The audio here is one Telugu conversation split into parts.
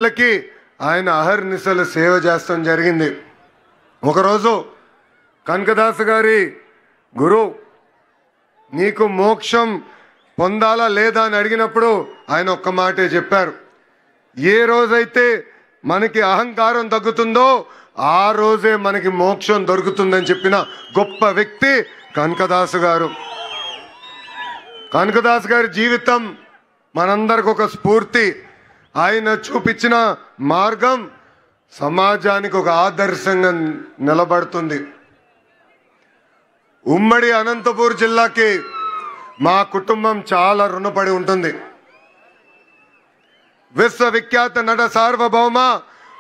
ప్రజలకి ఆయన అహర్నిశలు సేవ చేస్తాం జరిగింది. ఒకరోజు కనకదాసు గారి గురు నీకు మోక్షం పొందాలా లేదా అని అడిగినప్పుడు ఆయన ఒక్క మాటే చెప్పారు, ఏ రోజైతే మనకి అహంకారం తగ్గుతుందో ఆ రోజే మనకి మోక్షం దొరుకుతుందని చెప్పిన గొప్ప వ్యక్తి కనకదాసు గారు. కనకదాసు గారి జీవితం మనందరికి ఒక స్ఫూర్తి. ఆయన చూపించిన మార్గం సమాజానికి ఒక ఆదర్శంగా నిలబడుతుంది. ఉమ్మడి అనంతపూర్ జిల్లాకి మా కుటుంబం చాలా రుణపడి ఉంటుంది. విశ్వవిఖ్యాత నట సార్వభౌమ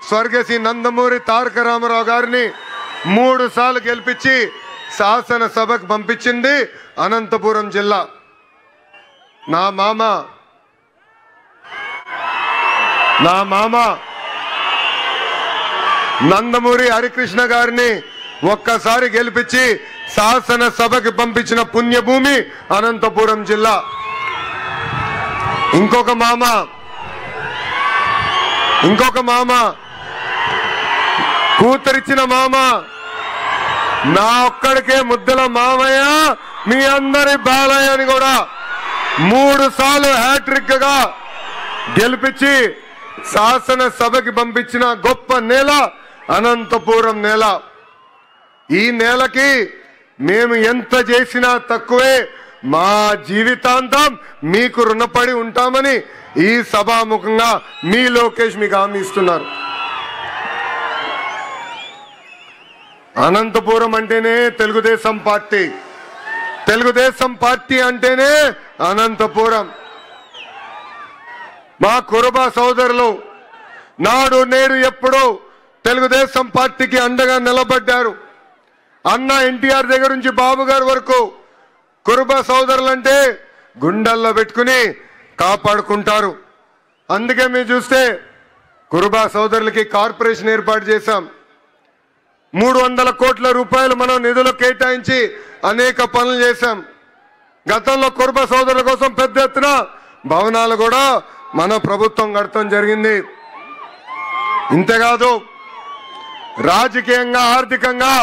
స్వర్గశ్రీ నందమూరి తారక రామారావు గారిని 3 సార్లు గెలిపించి శాసనసభకు పంపించింది అనంతపురం జిల్లా. నా మామ నందమూరి హరికృష్ణ గారిని ఒక్కసారి గెలిపించి శాసనసభకి పంపించిన పుణ్యభూమి అనంతపురం జిల్లా. ఇంకొక మామ కూతురిచ్చిన మామ నా ఒక్కడికే ముద్దల మామయ్య మీ అందరి బాలయ్య అని కూడా 3 సార్లు హ్యాట్రిక్ గా గెలిపించి శాసనసభకి పంపించిన గొప్ప నేల అనంతపురం నేల. ఈ నేలకి మేము ఎంత చేసినా తక్కువే. మా జీవితాంతం మీకు రుణపడి ఉంటామని ఈ సభాముఖంగా మీ లోకేష్ మీకు హామీ ఇస్తున్నారు. అనంతపురం అంటేనే తెలుగుదేశం పార్టీ, తెలుగుదేశం పార్టీ అంటేనే అనంతపురం. మా కురుబ సోదరులు నాడు నేడు ఎప్పుడూ తెలుగుదేశం పార్టీకి అండగా నిలబడ్డారు. అన్న ఎన్టీఆర్ దగ్గర నుంచి బాబు గారి వరకు కురుబ సోదరులంటే గుండెల్లో పెట్టుకుని కాపాడుకుంటారు. అందుకే మీరు చూస్తే కురుబ సోదరులకి కార్పొరేషన్ ఏర్పాటు చేశాం. 300 కోట్ల రూపాయలు మనం నిధులు కేటాయించి అనేక పనులు చేశాం. గతంలో కురుబ సోదరుల కోసం పెద్ద ఎత్తున భవనాలు కూడా మన ప్రభుత్వం కడతాం జరిగింది. ఇంతేకాదు రాజకీయంగా ఆర్థికంగా